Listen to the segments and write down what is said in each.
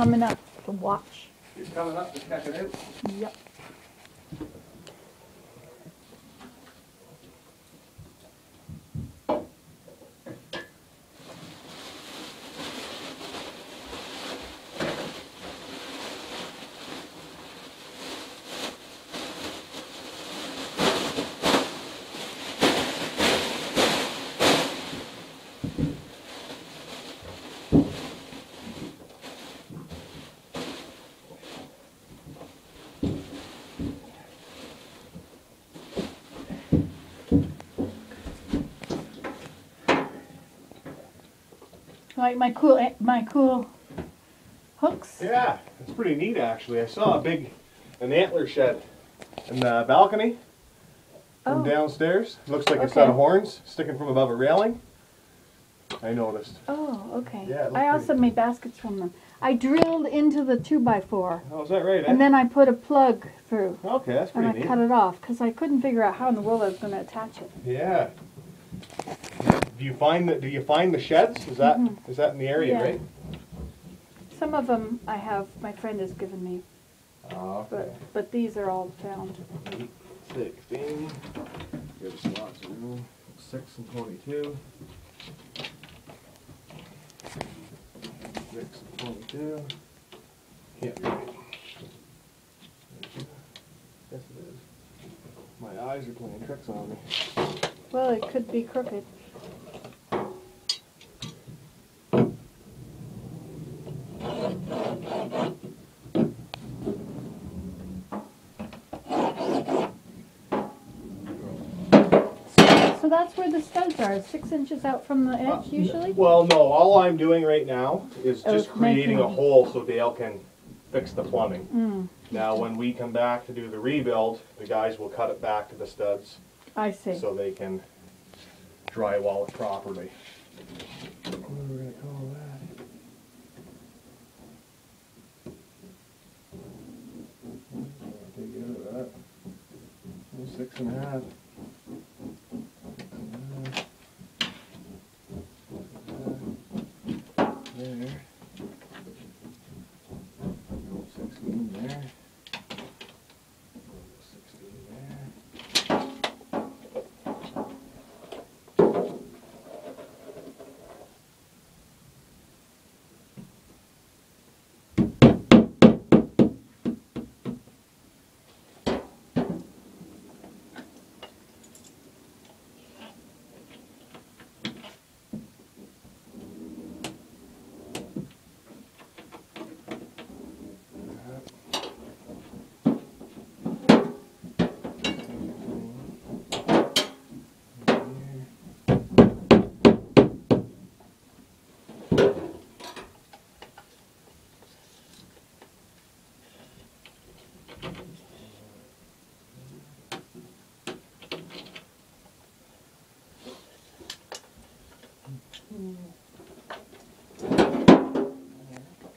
coming up to watch. He's coming up to check it out. Yep. Like my cool hooks. Yeah, it's pretty neat actually. I saw an antler shed in the balcony from downstairs. Looks like a set of horns sticking from above a railing. I noticed. Oh, okay. Yeah, I also made baskets from them. I drilled into the 2x4. Oh, is that right? And then I put a plug through. Okay, that's pretty and neat. I cut it off because I couldn't figure out how in the world I was going to attach it. Yeah. Do you find the sheds? Is that is that in the area, Yeah. right? Some of them I have, my friend has given me, Oh, okay. but these are all found. 16. Give us lots of room. 6 and 22. 6 and 22. Can't read it. Yes, it is. My eyes are playing tricks on me. Well, it could be crooked. So that's where the studs are, 6 inches out from the edge usually? Well, no, all I'm doing right now is Oh, just creating a making- hole so Dale can fix the plumbing. Mm, Now, when we come back to do the rebuild, the guys will cut it back to the studs I see. so they can drywall it properly. What are we going to call that? Take out of that. 6.5. There. 16 there. 16 there.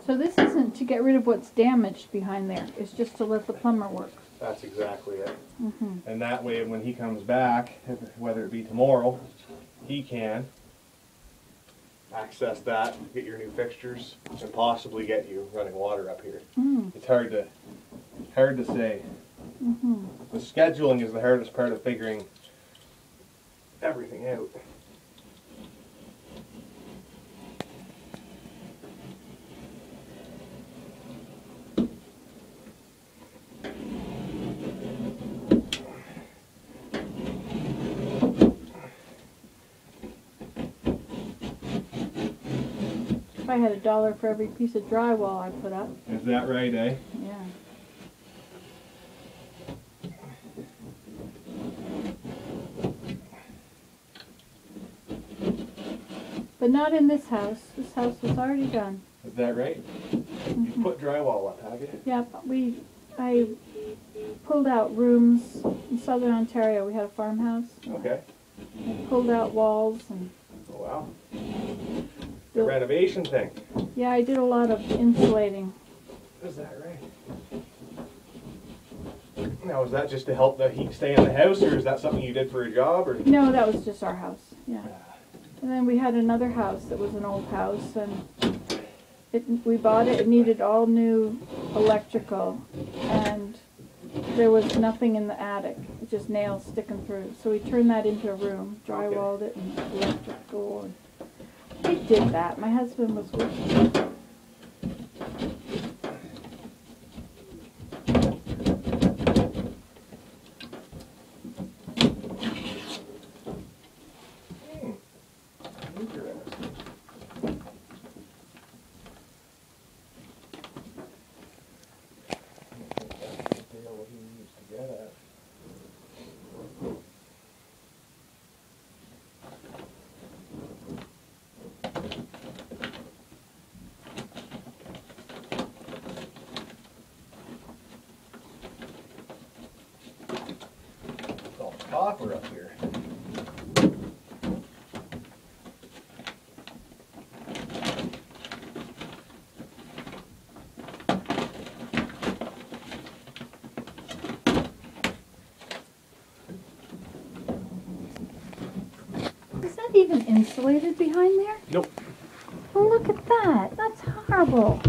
So this isn't to get rid of what's damaged behind there, it's just to let the plumber work. That's exactly it. Mm-hmm. And that way, when he comes back, whether it be tomorrow, he can access that, get your new fixtures, and possibly get you running water up here. Mm. It's hard to say. Mm-hmm. The scheduling is the hardest part of figuring everything out. I had $1 for every piece of drywall I put up. Is that right, eh? Yeah. But not in this house. This house was already done. Is that right? You put drywall up, have you? Yep, I pulled out rooms in southern Ontario. We had a farmhouse. Okay. I pulled out walls and Oh, wow. The built. renovation thing. Yeah, I did a lot of insulating. Is that right? Now, is that just to help the heat stay in the house, or is that something you did for a job, or? No, that was just our house. Yeah. And then we had another house that was an old house, and we bought it, it needed all new electrical, and there was nothing in the attic, just nails sticking through. So we turned that into a room, drywalled it and electrical. And we did that. My husband was working. Copper up here. Is that even insulated behind there? Nope. Oh, look at that. That's horrible.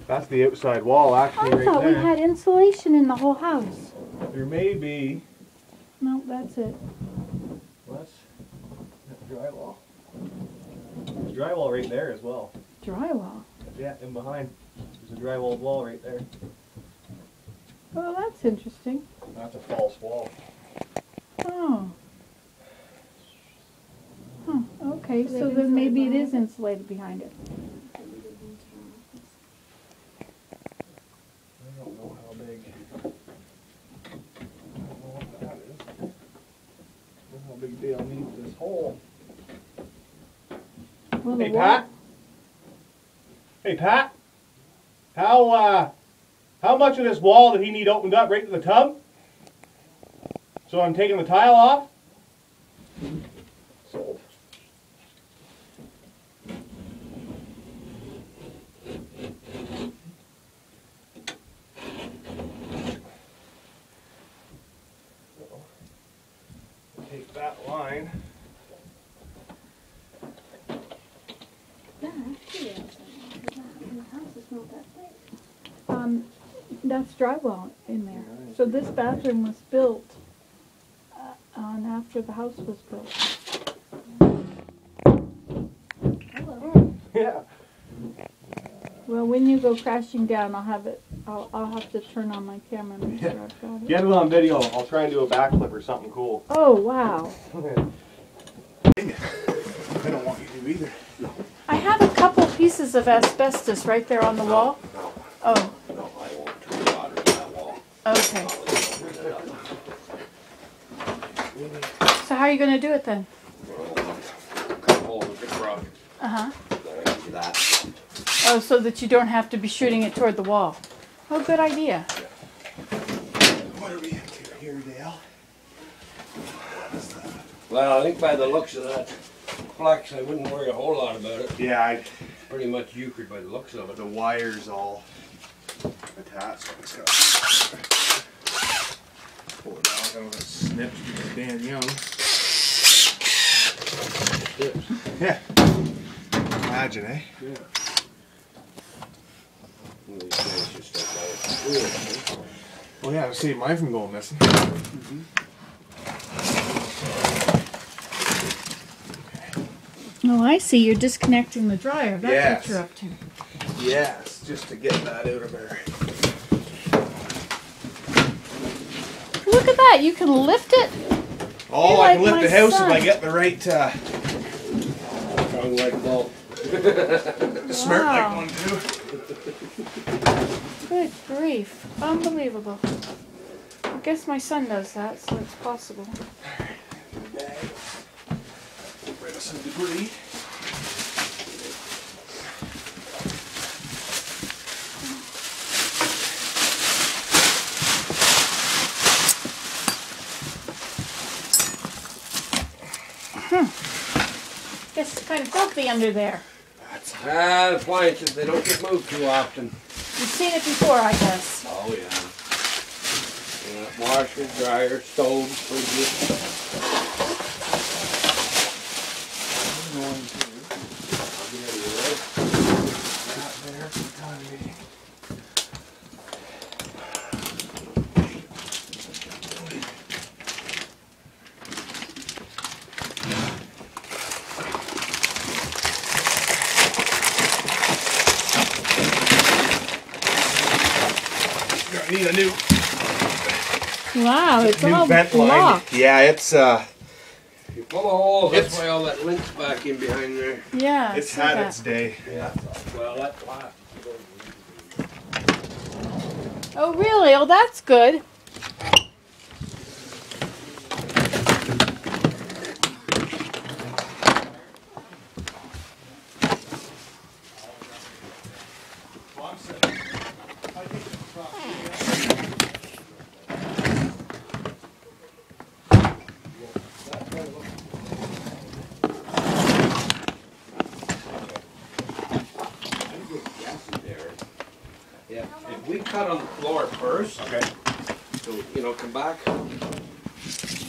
That's the outside wall, actually, I right thought there. we had insulation in the whole house. There may be. No, that's it. What's drywall? There's drywall right there as well. Drywall. Yeah, in behind. There's a drywalled wall right there. Oh, that's interesting. That's a false wall. Oh. Huh, okay, so then maybe it is insulated behind it. I don't know how big. I don't know what that is. I don't know how big Dale needs this hole. Well, Hey, Pat? Hey, Pat? How much of this wall did he need opened up right to the tub? So I'm taking the tile off? Sold. Take that line. That's drywall in there. So this bathroom was built on after the house was built. Yeah. Well, when you go crashing down, I'll have it. I'll have to turn on my camera and make sure I've got it. Get it on video. I'll try and do a backflip or something cool. Oh wow! I don't want you to either. I have a couple pieces of asbestos right there on the wall. Oh. No, I won't turn the water in that wall. Okay. So how are you going to do it then? Cut a hole with the truck. Uh-huh. Then I can do that. Oh, so that you don't have to be shooting it toward the wall. Oh, good idea. What are we into here, Dale? Well, I think by the looks of that flex, I wouldn't worry a whole lot about it. Yeah, Pretty much euchred by the looks of it. the wire's all attached. I just gotta pull it out. I don't want to snip because Dan Young. Yeah. Imagine, eh? Yeah. One of these guys just don't know. Well, yeah, to save mine from going missing. Oh, I see. You're disconnecting the dryer. That's Yes. what you're up to. Yes, just to get that out of there. Look at that. You can lift it. Oh, You're I can like lift the my house son. if I get the right Strong like bulb. smart Wow. like one too. Good grief. Unbelievable. I guess my son does that, so it's possible. Rid of some debris. Guess it's kind of filthy under there. The appliances, they don't get moved too often. You've seen it before, I guess. Oh, yeah. Washers, dryers, stoves, fridges. I'm going to that there. need a new Wow, it's all vent line. blocked. Yeah, it's You pull a hole, that's It's- why all that link's back in behind there. Yeah. I it's see had that. its day. Yeah. Well, that's flat. Oh, really? Oh, that's good. Yeah, if we cut on the floor first, Okay. so, you know, come back,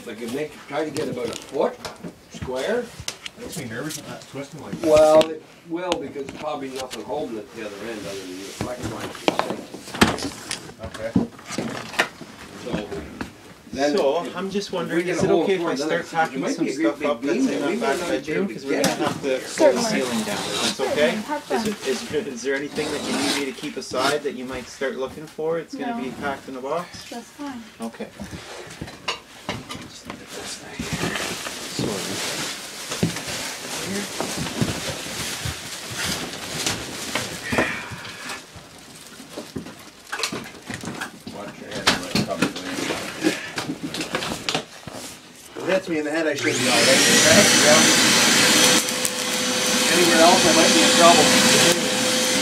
like try to get about a foot square. Makes me nervous when that's twisting like that. Well, it will, because there's probably nothing holding it the other end other than the flex line. Okay. So, then. So, if- I'm just if we wondering, get is a it hole okay if for I it, then start it packing might some be a great stuff big up beam that's there. in We that might back not be able bedroom? to Because we're get gonna it have to pull the Certainly. ceiling down. That's Certainly. okay? Have fun. Is there anything that you need me to keep aside that you might start looking for? It's gonna No. be packed in a box? That's fine. Okay. Just look at this thing here. Watch your head, like, probably. If it hits me in the head, I should be alright. Yeah. Anywhere else, I might be in trouble.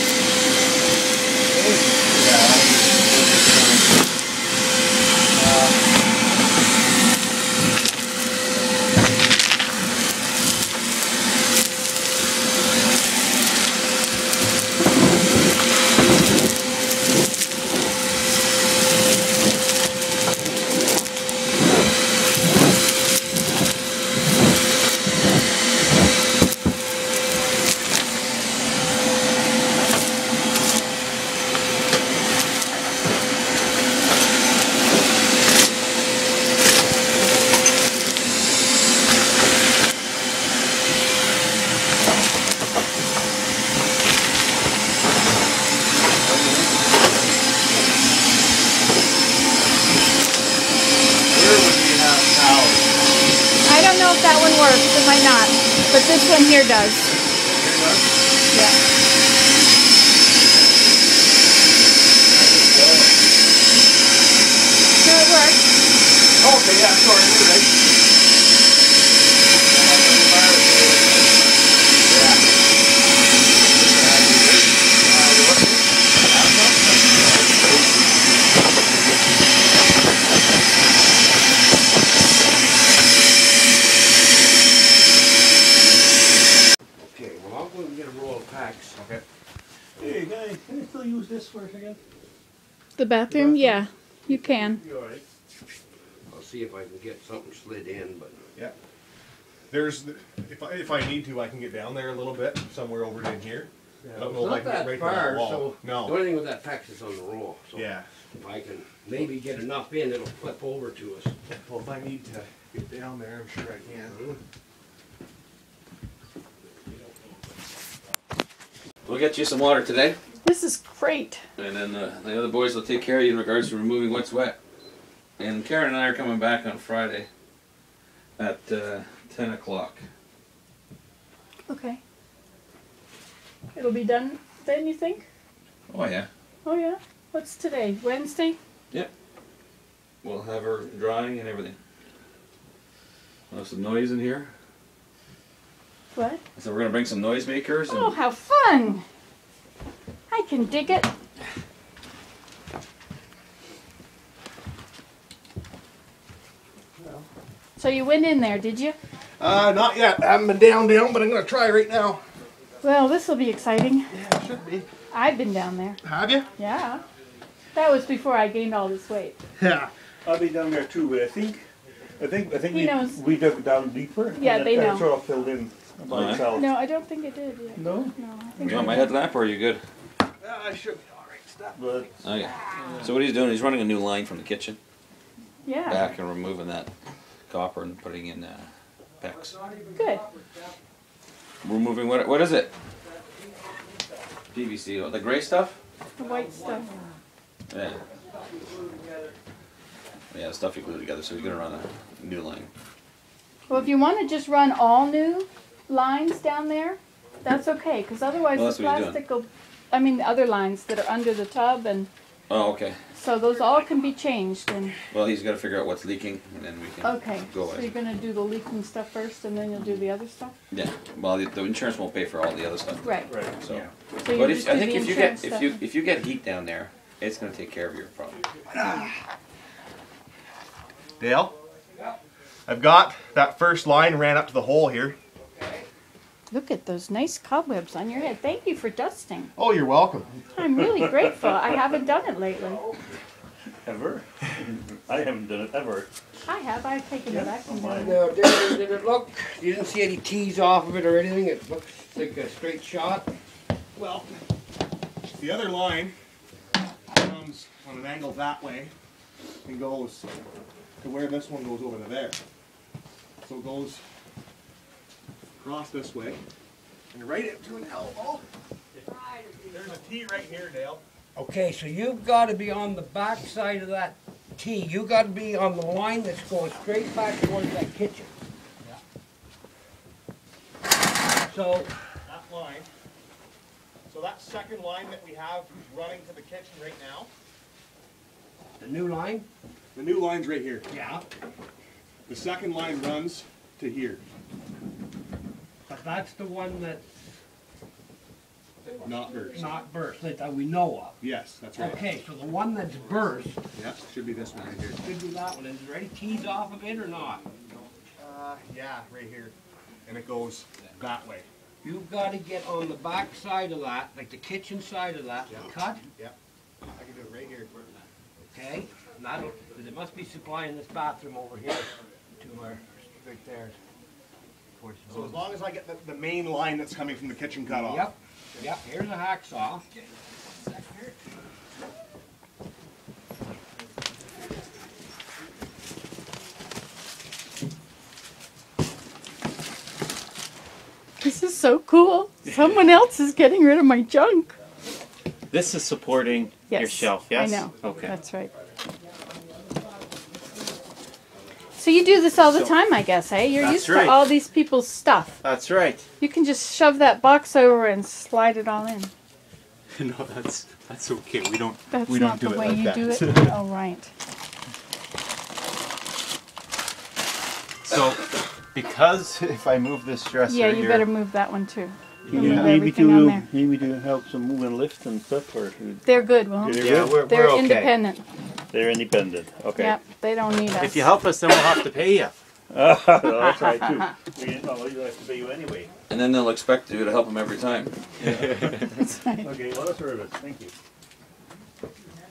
Where would we have power? I don't know if that one works. It might not. But this one here does. Yeah. No, it works. Okay, yeah, sorry, you're right. Okay, well, I'll go and get a roll of packs. Okay. Hey guys, can you still use this for a second? The bathroom? Yeah, you can. You alright? I'll see if I can get something slid in, but. Yeah. There's, if I need to, I can get down there a little bit, somewhere over in here. I don't know It's if I not can get that right to far, that wall. so the No. only thing with that pack's is on the roll. So Yeah. if I can maybe get enough in, it'll flip over to us. Well, if I need to get down there, I'm sure I can. We'll get you some water today, This is great. and then the other boys will take care of you in regards to removing what's wet. And Karen and I are coming back on Friday at 10 o'clock. Okay. It'll be done then, you think? Oh yeah. Oh, yeah. What's today? Wednesday? We'll have her drying and everything. We'll have some noise in here. What? So we're gonna bring some noisemakers. Oh, And how fun! I can dig it. So you went in there, did you? Not yet. I haven't been down, but I'm gonna try right now. Well, this will be exciting. Yeah, it should be. I've been down there. Have you? Yeah. That was before I gained all this weight. Yeah. I'll be down there too, but I think He knows. we dug down deeper. Yeah, and they that know. sort of filled in by Alright. itself. No, I don't think it did yet. No? No, I think you want my I did. headlamp, or are you good? I should be alright. Stop. But Okay. So what he's doing, he's running a new line from the kitchen Yeah. back and removing that copper and putting in PEX. Good. Removing what is it? PVC, the gray stuff? The white stuff. Yeah. Yeah, the stuff you glue together. So he's gonna run a new line. Well, if you want to just run all new lines down there, that's okay, because otherwise Well, the that's what he's plastic will, I mean, the other lines that are under the tub, and Oh, okay. so those all can be changed. And Well, he's got to figure out what's leaking, and then we can okay, go so with you're it. gonna do the leaking stuff first, and then you'll do the other stuff. Yeah. Well, the insurance won't pay for all the other stuff. Right. Right. So, Yeah. So you but just I do think the if you insurance get stuff. if you get heat down there, it's gonna take care of your problem. Dale? I've got that first line ran up to the hole here. Look at those nice cobwebs on your head. Thank you for dusting. Oh, you're welcome. I'm really grateful. I haven't done it lately. Ever? I haven't done it ever. I have. I've taken it back and done it. Now, did it look, you didn't see any tees off of it or anything? It looks like a straight shot? Well, the other line comes on an angle that way and goes to where this one goes over to there. So it goes across this way and right into an elbow. There's a T right here, Dale. Okay, so you've got to be on the back side of that T. You got to be on the line that's going straight back towards that kitchen. So, That line. So that second line that we have running to the kitchen right now, the new line? the new line's right here. Yeah. The second line runs to here. But that's the one that's Not burst. not burst, that we know of. Yes, that's right. Okay, so the one that's burst Yep, should be this one right here. should be that one. Is there any tees off of it or not? Yeah, right here. And it goes that way. You've got to get on the back side of that, like the kitchen side of that, Yeah. cut, Yep. I can do it right here. okay? And that'll, because it must be supplying this bathroom over here to our, right there. towards the So as long as I get the main line that's coming from the kitchen cut off. Yep, yep, here's a hacksaw. This is so cool. Someone else is getting rid of my junk. This is supporting Yes, your shelf, yes? I know. Okay. That's right. So you do this all the So- time, I guess, eh? You're That's used right. to all these people's stuff. That's right. You can just shove that box over and slide it all in. No, that's okay. We don't That's we not don't do the it way like you that. do it. Oh, right. So, because if I move this dresser Yeah, you here, better move that one too. Yeah, Move maybe everything on to there. maybe to help some move and lift and stuff, or They're good, well, Yeah, yeah, we're they're okay. independent. they're independent. Okay. Yep, they don't need us. If you help us, then we'll have to pay you. That's right too. We didn't know you have to pay you anyway. And then they'll expect you to help them every time. That's right. Okay, what a service. Thank you.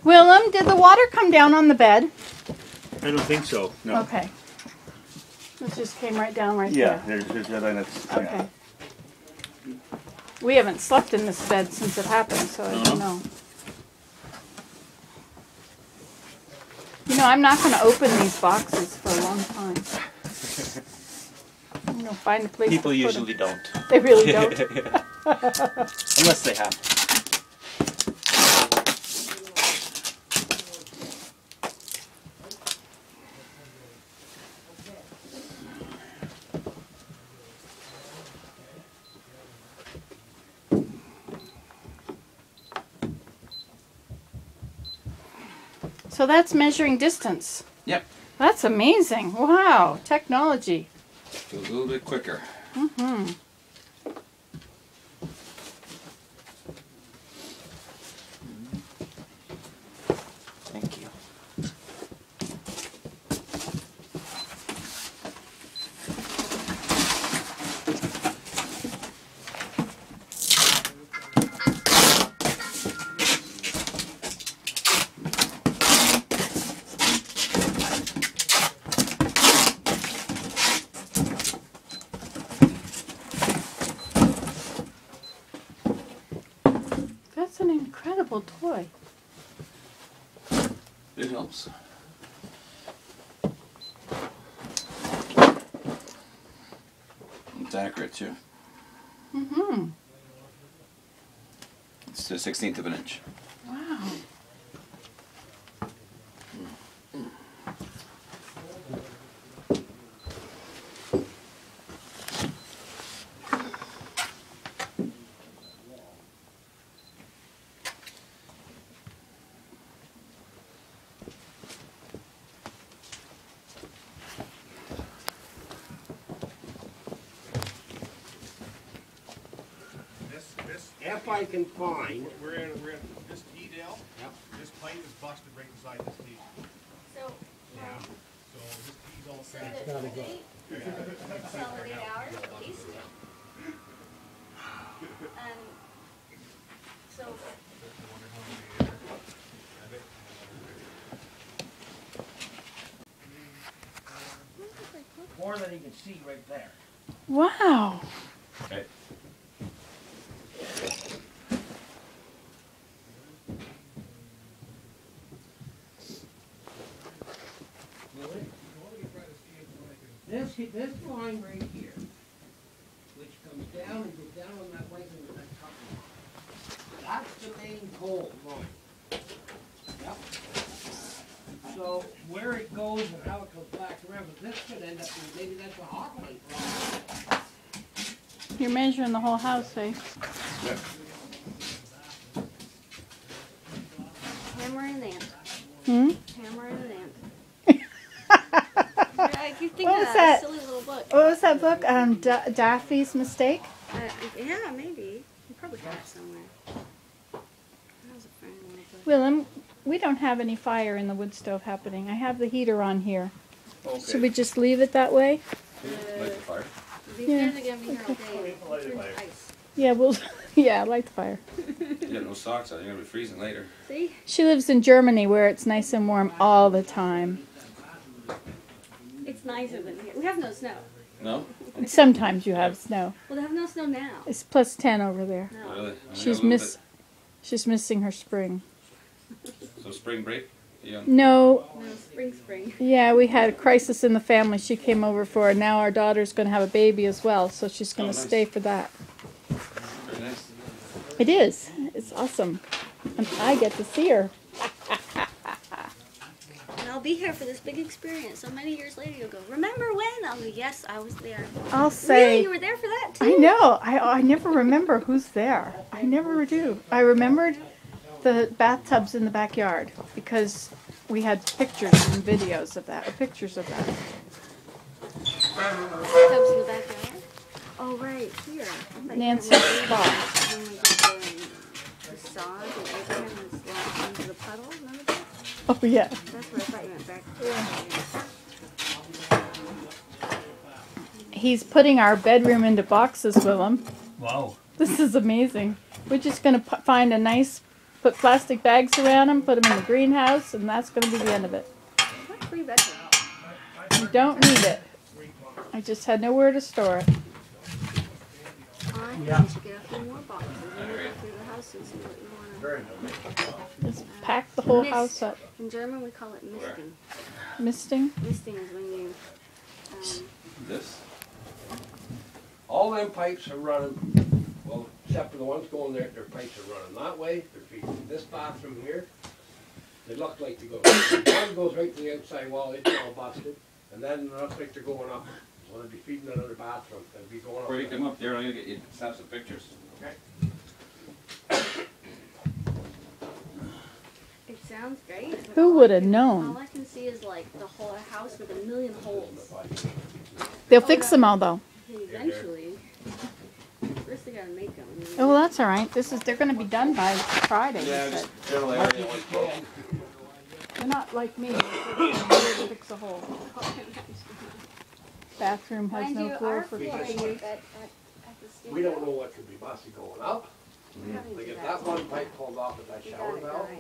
Willem, did the water come down on the bed? I don't think so. No. Okay. It just came right down right Yeah, there. there's that line that's. Okay. We haven't slept in this bed since it happened, so I don't know. You know, I'm not going to open these boxes for a long time. I'm going to find a place People to put usually don't. them. They really don't. Unless they have. So that's measuring distance. Yep. That's amazing. Wow, technology. Goes a little bit quicker. Mm-hmm. Thank you. That's an incredible toy. It helps. It's accurate too. Mm-hmm. It's a 1/16 of an inch. Wow. if I can find, We're in this T, Dale. Yep. This pipe is busted right beside this T. So, So this T's all so cracked. the date, consolidate hours at least. And so, more than you can see right there. Wow. Okay. This line right here, which comes down and goes down on that way into that top line. That's the main pole line. Yep. So where it goes and how it comes back around, but this could end up being, maybe that's a hot line. You're measuring the whole house, eh? hammer and ant, Hmm? hammer and ant. I keep thinking What of was that that? silly little book. What was that book? Daffy's Mistake? Yeah, maybe. You probably have it somewhere. That was a friend little book. Willem, we don't have any fire in the wood stove happening. I have the heater on here. Should we just leave it that way? Light the fire. These Yeah. guys are gonna be here all day. Light it Turn fire. to ice. Yeah, we'll. Yeah, light the fire. You got no socks on. You're gonna be freezing later. See? She lives in Germany where it's nice and warm all the time. It's nicer than here. We have no snow. No? Sometimes you have snow. Well, they have no snow now. It's plus 10 over there. No. Really? She's she's missing her spring. So spring break? Yeah. No, No, spring. yeah, we had a crisis in the family. She came over for, and now our daughter's going to have a baby as well, so she's going to nice. stay for that. Very nice. It is. It's awesome. And I get to see her. And I'll be here for this big experience. So many years later, you'll go, remember when? I'll go, yes, I was there. I'll Really? say, You were there for that too? I know. I never remember who's there. I never do. I remembered the bathtubs in the backyard because we had pictures and videos of that, or pictures of that. Tubs in the backyard? Oh, right, here. I thought you meant Nancy's when we- spot. when we did the massage and Abraham was lost into the puddle, remember that? Oh, yeah. That's what I thought you meant back there. He's putting our bedroom into boxes, Willem. Wow. This is amazing. We're just going to find a nice, put plastic bags around them, put them in the greenhouse, and that's going to be the end of it. What 3 bedroom? You don't need it. I just had nowhere to store it. I think you should get a few more boxes and we'll go through the house and see what you want. Just pack the whole Mist. house up. In German, we call it misting. Misting? Misting is when you, This? All them pipes are running, well, except for the ones going there, their pipes are running that way, they're feeding this bathroom here. They look like they go, one goes right to the outside wall, it's all busted, and then it looks like they're going up. So they'll be feeding another bathroom, they'll be going up. Before you come up there, I'm gonna get you snap some pictures. Okay. it sounds great. but Who all would I have can- known? All I can see is like the whole house with a million holes. They'll fix them all, though. Eventually. First they gotta make them. Oh, well, that's all right. They're going to be done by Friday, you said. general area was broken. They're not like me. They're fix a hole. Bathroom has Mind no you, floor our for floor fixing. here at the studio. We don't know what could be busted going up. we haven't They did get that one pipe pulled off at that We got shower a valve. guy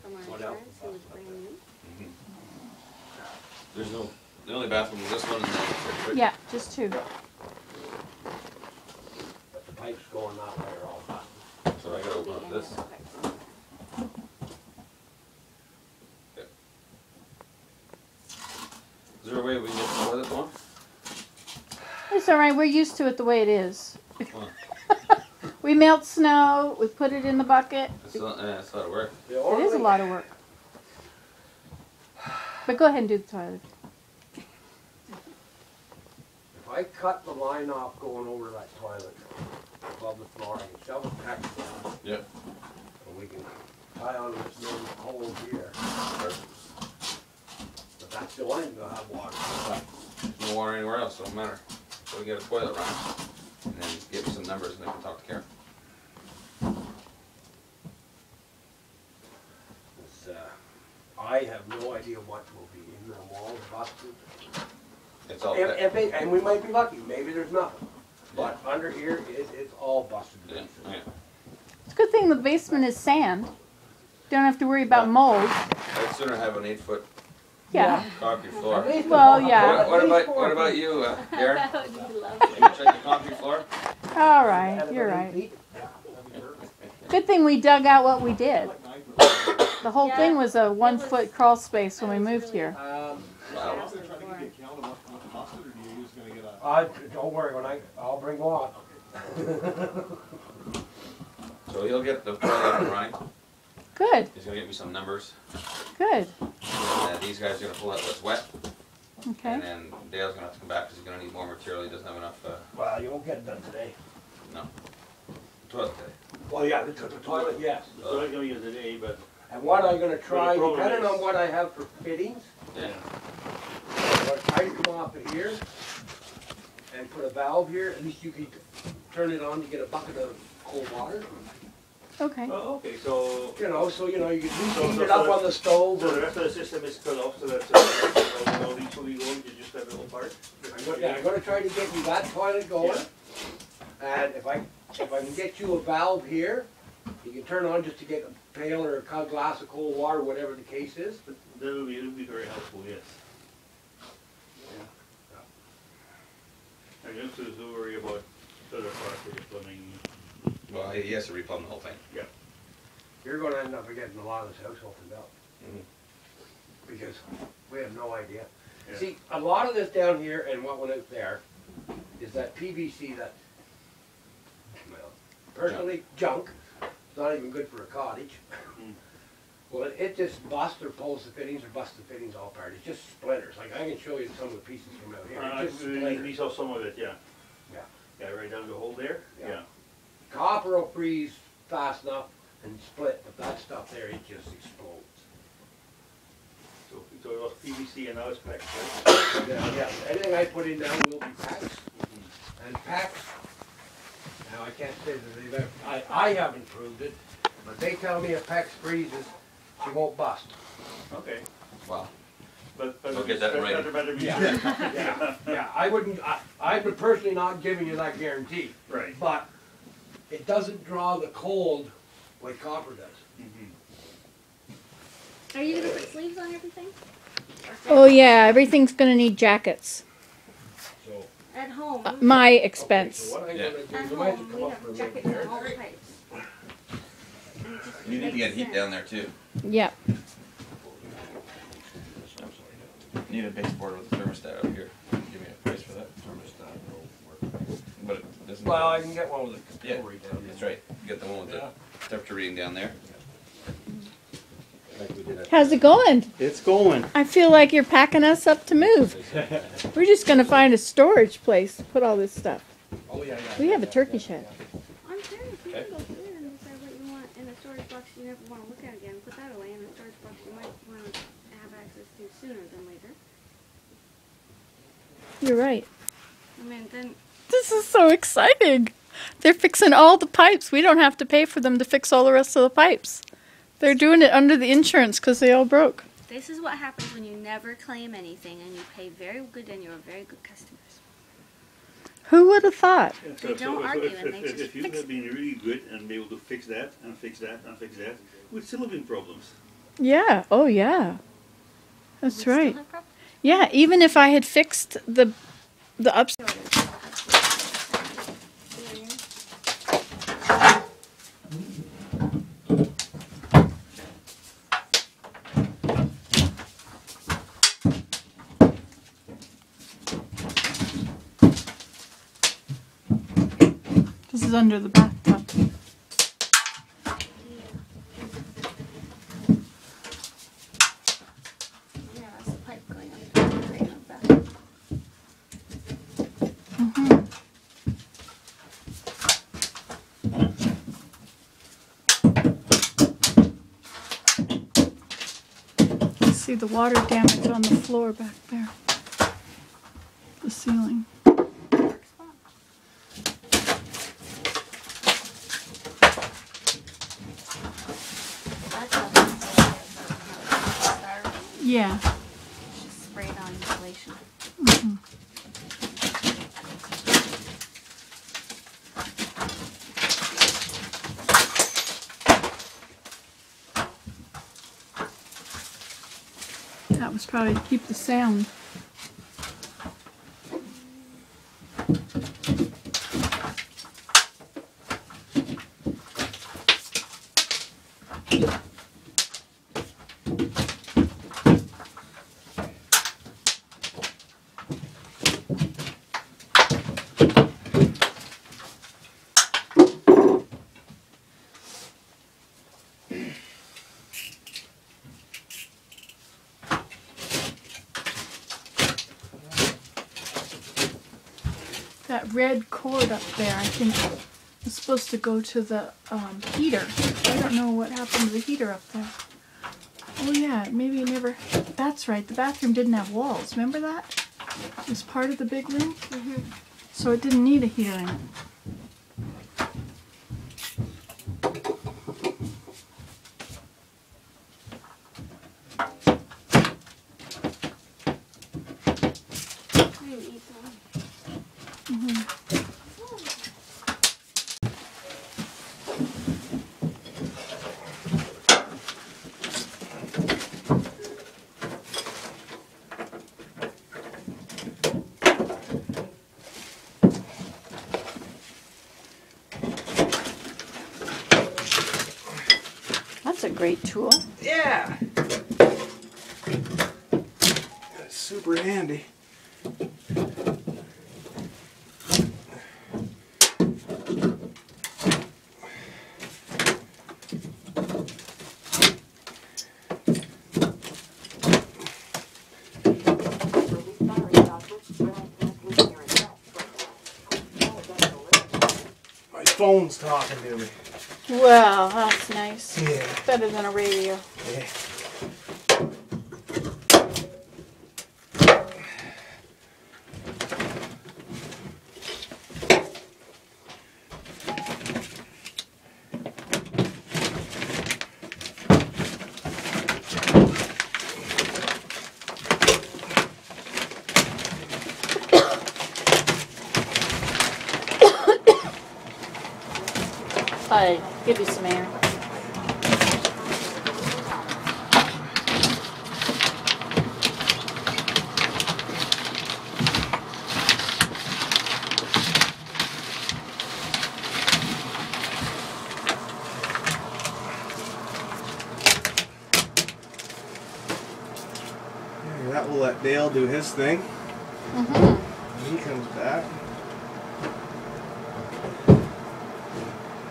from our What else? insurance who was brand new. There's no, the only bathroom is this one and then. Yeah, just 2. But the pipes going that way are all busted. So I gotta open up this. Is there a way we can get the toilet going? It's all right. We're used to it the way it is. Huh. We melt snow. We put it in the bucket. It's not a lot of work. The It only is a lot of work. But go ahead and do the toilet. If I cut the line off going over that toilet above the floor, I can shove it back down, Yep. and we can tie on this little hole here. But that's the only thing that'll have water. There's no water anywhere else, so it don't matter. So we get a toilet run and then give me some numbers and then we can talk to Karen. I have no idea what will be in the walls busted. It's all And we might be lucky, maybe there's nothing. But under here, it's all busted. yeah, yeah. It's a good thing the basement is sand. Don't have to worry about mold. I'd sooner have an 8-foot Yeah. concrete floor. Well, yeah. What about you, Garen? That would be lovely. Can you check the concrete floor? All right, you're right. Good thing we dug out what we did. The whole thing was a 1-foot crawl space when we moved here. Wow. Don't worry, I'll bring one. So he'll get the toilet running. Good, He's gonna get me some numbers. good. And these guys are gonna pull out what's wet. Okay. And then Dale's gonna have to come back because he's gonna need more material. He doesn't have enough, Well, you won't get it done today. toilet today. Well, yeah, the toilet, yes. The toilet gonna use today, but And what I'm gonna try, problem depending is- on what I have for fittings, Yeah. I'm gonna try to come off of here and put a valve here. At least you can turn it on to get a bucket of cold water. Okay. oh, okay, so You know, so you know, you can So- heat so- it up so- on the stove. so the Or, rest of the system is cut off, so that no leaks will be going. You just have the whole part. I'm gonna try to get you that toilet going. And if I can get you a valve here, you can turn on just to get a pail or a glass of cold water, whatever the case is. That will be very helpful. Yes. I just to worry about the other part of the plumbing. Well, he has to replumb the whole thing. You're gonna end up getting a lot of this house opened up. Mhm. Because we have no idea. Yeah. See, a lot of this down here and what went out there is that PVC that, well, personally, junk. It's not even good for a cottage. Mm. Well, it just busts or pulls the fittings or busts the fittings all apart. It's just splinters. Like I can show you some of the pieces from out here. It's just We splinters. saw some of it, yeah. Yeah. Yeah, right down the hole there. Yeah. Yeah. Copper will freeze fast enough and split, but that stuff there, it just explodes. So it was PVC and now it's PEX, right? Yeah, anything I put in now will be PEX. And PEX, now I can't say that they've ever, I haven't proved it, but they tell me if PEX freezes, she won't bust. Okay. Wow. But We'll get that in writing. better be. Yeah, I wouldn't, I'm personally not giving you that guarantee, Right. but it doesn't draw the cold like copper does. Are you gonna put sleeves on everything? Oh yeah, everything's gonna need jackets. So, At home, My okay, expense. so what I'm Yeah. gonna do at is I might have to home, come we up with have a jackets little on all here. the pipes. And it just You need to get makes heat sense. down there too. Yep. Need a baseboard with a thermostat up here. Give me a price for that. Thermostat will work. But it doesn't. Well, I can get one with a Yeah, control down that's right. Get the one with the Yeah. temperature reading down there. How's it going? It's going. I feel like you're packing us up to move. We're just gonna find a storage place to put all this stuff. Oh, yeah, yeah. We have a turkey shed. I'm curious, you Okay. can go through it and decide what you want in a storage box you never wanna look at again. Put that away in a storage box you might wanna have access to sooner than later. You're right. I mean, then, This is so exciting. They're fixing all the pipes. We don't have to pay for them to fix all the rest of the pipes. They're doing it under the insurance because they all broke. this is what happens when you never claim anything and you pay very good and you're very good customers. Who would have thought? Yeah, They don't argue and they if just you fix had been really good and be able to fix that and fix that and fix that, we'd still have been problems. Yeah. Oh yeah. That's We still right. have problems. Yeah. Even if I had fixed the ups. This is under the bathtub. Yeah, that's the pipe going up to the drain of that. See the water damage on the floor back there. The ceiling. Dark spot. That's a Yeah. Just spray it on insulation. That was probably to keep the sound. That red cord up there, I think, is supposed to go to the heater. I don't know what happened to the heater up there. Oh yeah, maybe it never... That's right, the bathroom didn't have walls. Remember that? It was part of the big room? So it didn't need a heater in it. I didn't eat some. That's a great tool. Yeah. That's super handy. My phone's talking to me. Well, that's nice. Yeah. Better than a radio. Yeah. I'll give you some air. That will let Dale do his thing. When he comes back.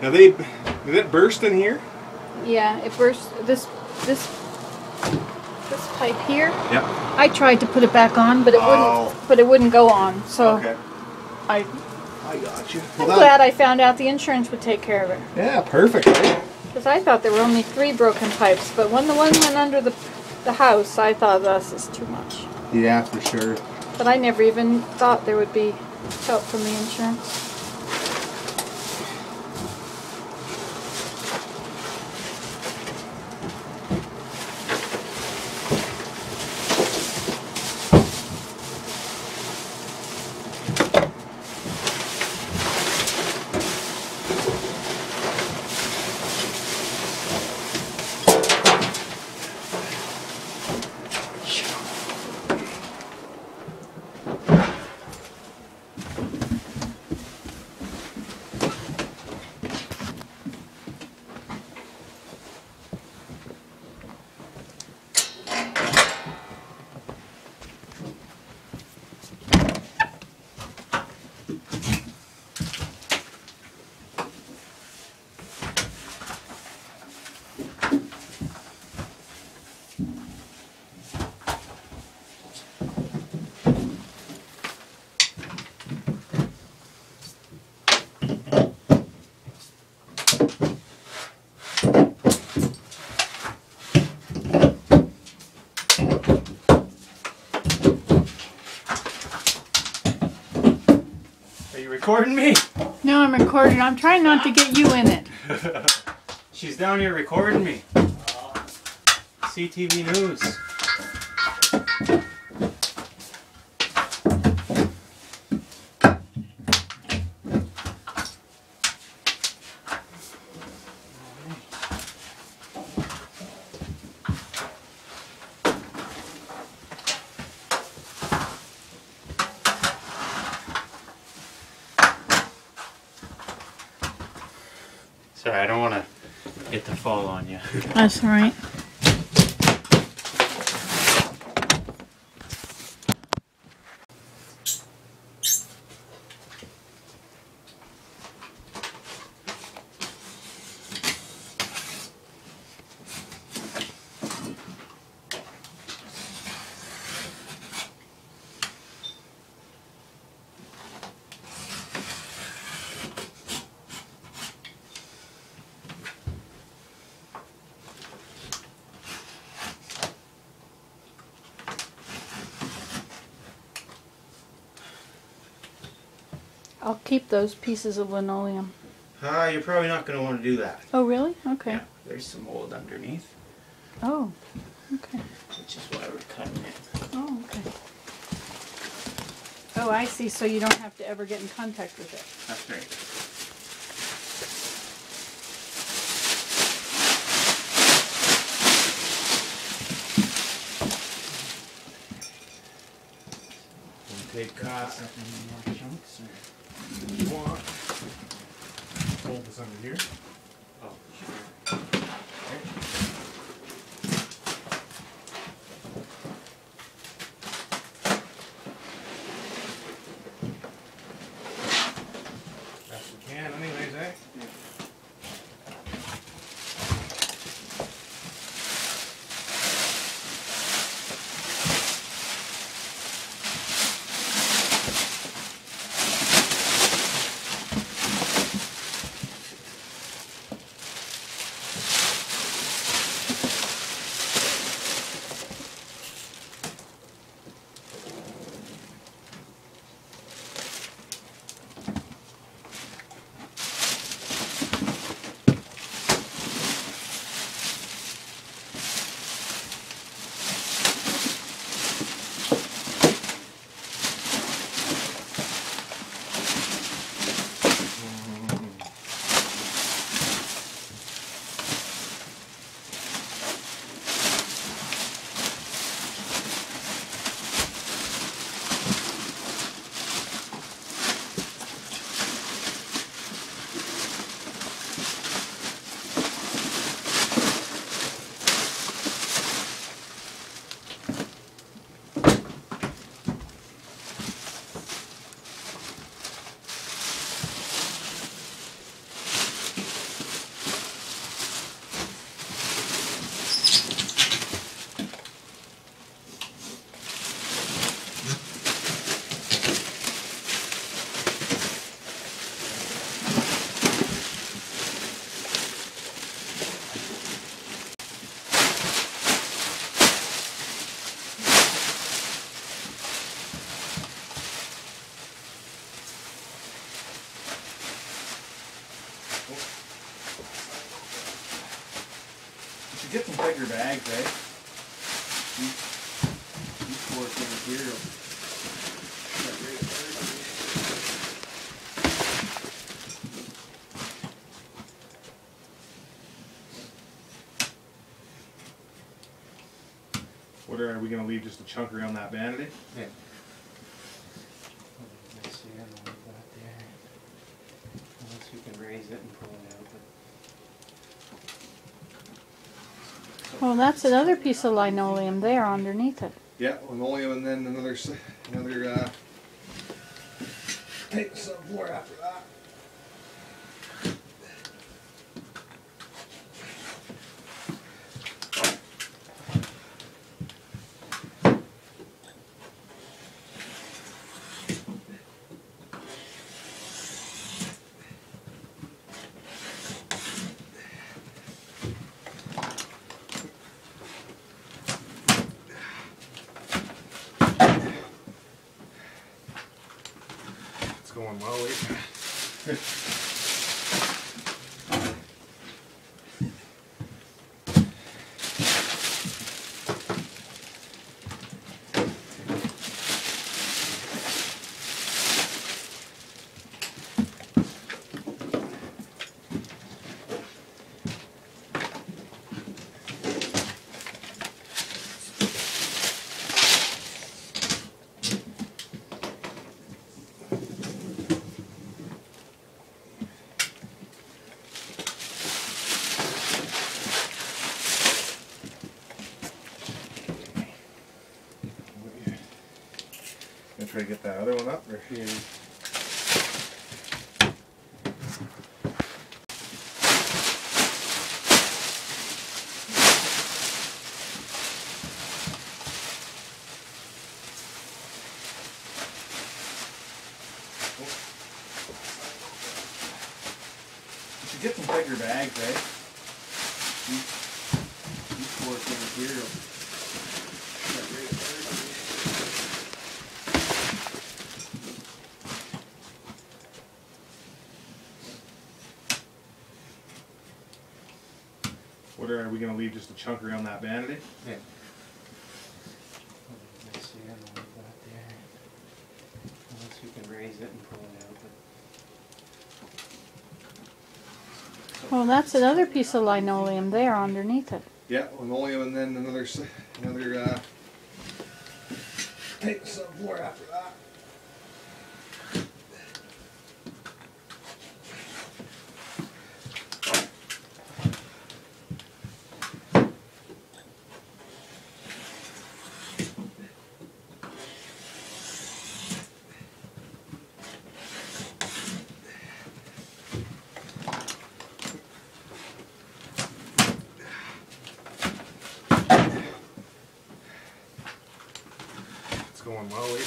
Now did it burst in here? Yeah, it burst. This pipe here. Yep. I tried to put it back on, but it Oh. wouldn't. But it wouldn't go on. So Okay. I. I got you. I'm glad I found out the insurance would take care of it. Yeah, perfect. Right? Because I thought there were only 3 broken pipes, but when the one went under the house, I thought this is too much. Yeah, for sure. But I never even thought there would be help from the insurance. Recording me? No, I'm recording. I'm trying not to get you in it. She's down here recording me. CTV News. Sorry, I don't want to get to fall on you. That's all right. I'll keep those pieces of linoleum. You're probably not going to want to do that. Oh, really? Okay. Yeah, there's some mold underneath, Oh, okay. which is why we're cutting it. Oh, okay. Oh, I see. So you don't have to ever get in contact with it. That's right. Take Any more chunks? Or? you want. Hold this under here. Oh, sure. Best we can, anyways, eh? You should get some bigger bags, eh? These four things here will get rid of What are we gonna leave just a chunk around that vanity? Yeah. Let's see, I don't know what that there. Unless we can raise it and pull it out. Well, that's another piece of linoleum there underneath it. Yeah, linoleum and then another tape subfloor after that. Going well, wait. try to get that other one up. Or? Yeah. You should get some bigger bags, right? These four things here. What are we gonna leave just a chunk around that vanity? Yeah. Let's see, I don't know what that there. Unless we can raise it and pull it out. Well, that's another piece of linoleum there underneath it. Yeah, linoleum, and then another tape subfloor after that. Going well, wait.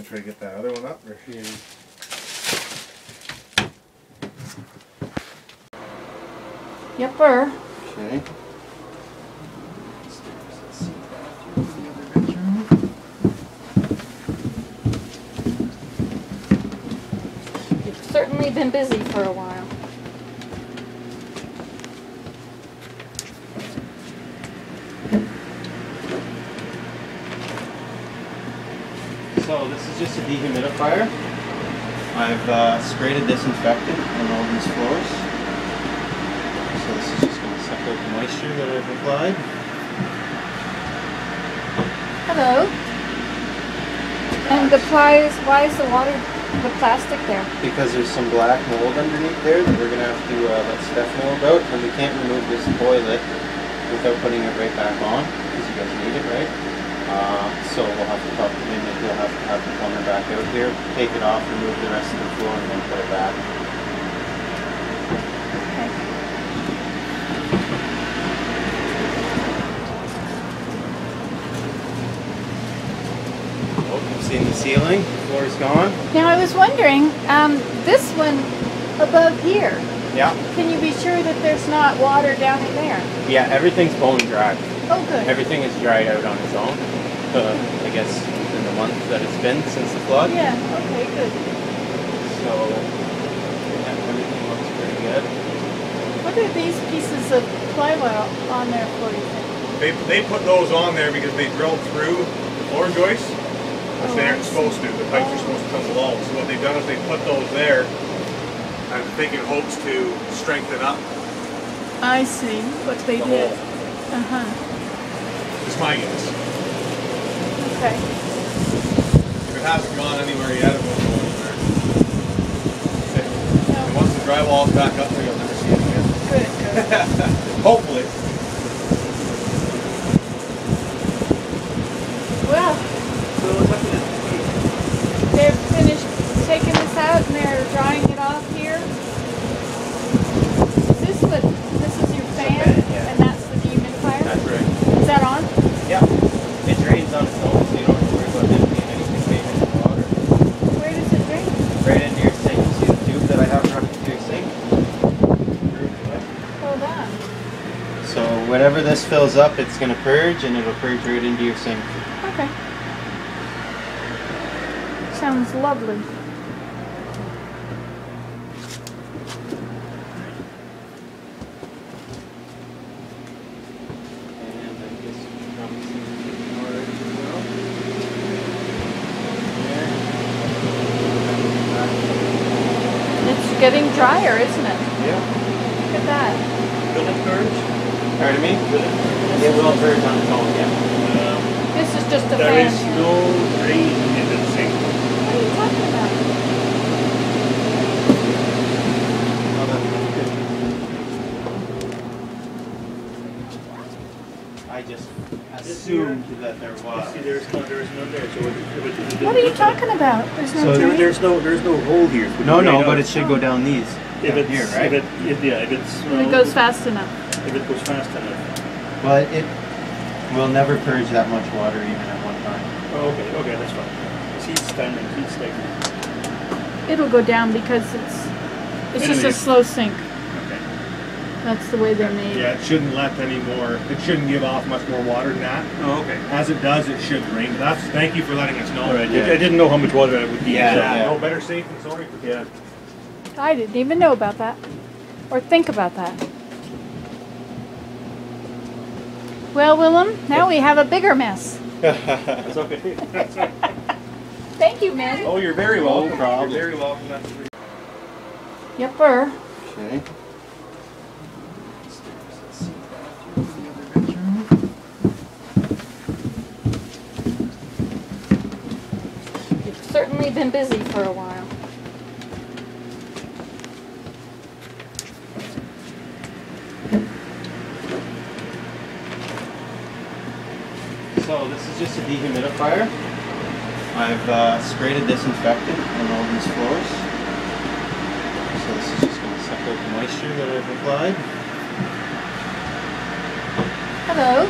Try to get that other one up. Or? Yeah. Yepper. Okay. You've certainly been busy for a while. So this is just a dehumidifier. I've sprayed a disinfectant on all these floors. So this is just going to suck out the moisture that I've applied. Hello. And why is the plastic there? Because there's some black mold underneath there that we're going to have to let Steph know about. And we can't remove this toilet without putting it right back on, because you guys need it, right? So we'll have to talk to him, and he'll have to have the plumber back out here, take it off, remove the rest of the floor, and then put it back. Oh, you've seen the ceiling, the floor is gone. Now I was wondering, this one above here, Yeah. can you be sure that there's not water down in there? Yeah, everything's bone dry. Oh, good. Everything is dried out on its own. I guess in the month that it's been since the flood. Yeah, okay, good. So yeah, everything looks pretty good. What are these pieces of plywood on there for, you think? They put those on there because they drilled through the floor joists, which they aren't supposed to. The pipes are supposed to come below. So what they've done is they put those there, I think in hopes to strengthen up I see what they the did. hole. Uh-huh. It's my guess. Okay. If it hasn't gone anywhere yet, it won't go anywhere. And once the drywall's back up there, you'll never see it again. Good, good. Hopefully. Well, they've finished taking this out and they're drying it off here. This is your fan, yeah. and that's the dehumidifier? That's right. Is that on? Yeah. It drains on its own, so you don't have to worry about emptying anything big into the water. Where does it drain? Right into your sink. See the tube that I have running to your sink? Hold on. So whenever this fills up, it's going to purge, and it'll purge right into your sink. Okay. Sounds lovely. getting drier, isn't it? Yeah. Look at that. Will it purge? Pardon me? Will it? It will purge on its own, yeah. This is just a There fan. is no drain in the sink. What are you talking about? I just assumed that there was. See, there's none there. So What are you talking about? There's no drain? There's no hole here. for the No, drain but out. it should go down these. If Down it's here, right? if it's If it goes fast enough. if it goes fast enough. But it will never purge that much water even at one time. Oh, okay, that's fine. He's standing, he's stagnant. It'll go down because it's just a slow sink. Okay. That's the way they're made. Yeah, it shouldn't let any more. It shouldn't give off much more water than that. Oh, okay. As it does, it should drain. That's. Thank you for letting us know. All right. Yeah. I didn't know how much water it would be. Yeah, so- yeah. No better safe than sorry. Yeah. I didn't even know about that. Or think about that. Well, Willem, now we have a bigger mess. That's okay. Thank you, man. Oh, you're very welcome. problem. You're very welcome. That's Yepper. Okay. You've certainly been busy for a while. So this is just a dehumidifier. I've sprayed a disinfectant on all these floors. So this is just going to suck out the moisture that I've applied. Hello.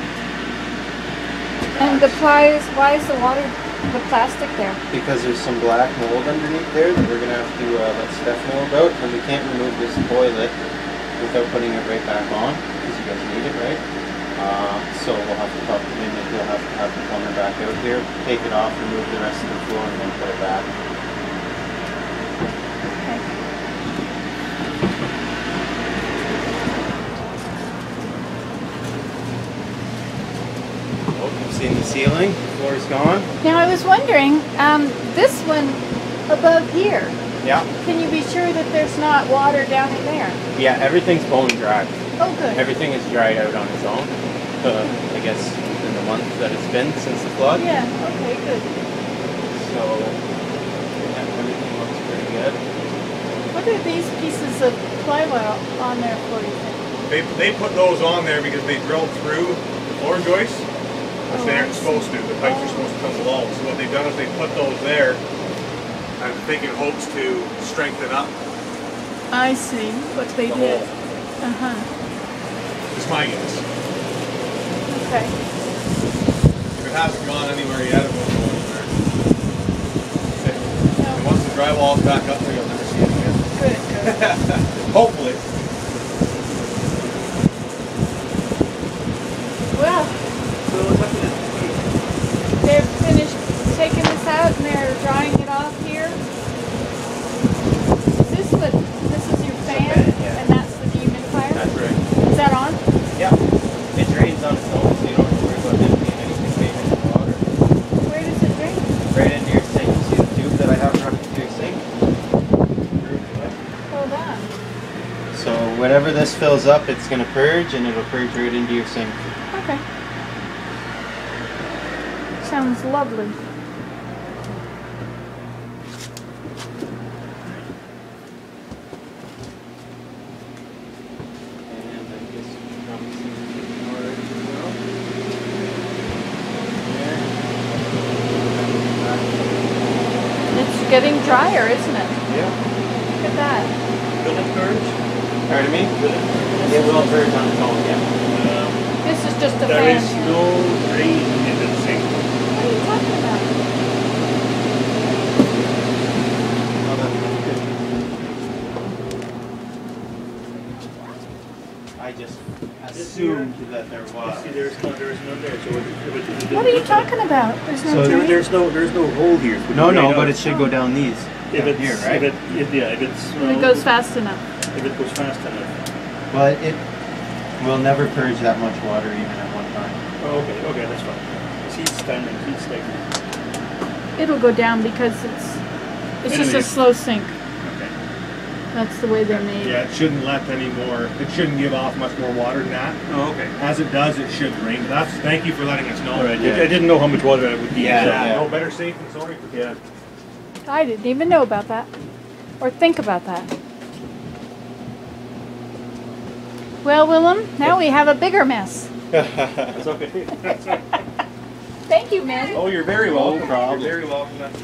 And why is the plastic there? Because there's some black mold underneath there that we're going to have to let Steph know about. And we can't remove this toilet without putting it right back on, because you guys need it, right? So we'll have to talk to him, and he'll have to have the plumber back out here, take it off, remove the rest of the floor, and then put it back. Oh, you've seen the ceiling, the floor is gone. Now I was wondering, this one above here, Yeah. can you be sure that there's not water down in there? Yeah, everything's bone dry. Oh, good. Everything is dried out on its own. I guess in the month that it's been since the flood. Yeah, okay, good. So yeah, everything looks pretty good. What are these pieces of plywood on there for, you think? They put those on there because they drilled through the floor joists, which they aren't supposed to. The pipes are supposed to come below. So what they've done is they put those there. I think in hopes to strengthen up I see what they the did. hole. Uh-huh. It's my guess. Okay. If it hasn't gone anywhere yet, it won't go anywhere. And once the drywall's back up there, you'll never see it again. Good, good. Hopefully. Well, they've finished taking this out and they're drying it off here. This is your fan, yeah. and that's the dehumidifier? That's right. Is that on? Yeah. It drains on its own, so you don't have to worry about emptying anything big into the water. Where does it drain? Right into your sink. You see the tube that I have running to your sink? Hold on. So whatever this fills up, it's going to purge, and it'll purge right into your sink. Okay. Sounds lovely. And I guess you can probably see the water as well. There. It's getting drier, isn't it? Yeah. Look at that. Will it purge? Pardon me? Will it? It will purge on its own, yeah. This is just a There fan. is no drain in the sink. What are you talking about? I just assumed that there was. See, there's none there. So What are you talking about? There's no drain? There's no hole here. for the No, drain but out. it should go down these. If Down it's here, right? if it's If it goes fast enough. if it goes fast enough. But it will never purge that much water even at one time. Oh, okay, that's fine. He's standing, he's stagnant. It'll go down because it's just a slow sink. Okay. That's the way they're made. Yeah, it shouldn't let any more. It shouldn't give off much more water than that. Oh, okay. As it does, it should drain. That's. Thank you for letting us know. All right. Yeah. I didn't know how much water I would need. Yeah, so- yeah. No better safe than sorry. Yeah. I didn't even know about that. Or think about that. Well, Willem, now we have a bigger mess. That's okay. Thank you, man. Oh, you're very welcome. problem. You're very welcome. That's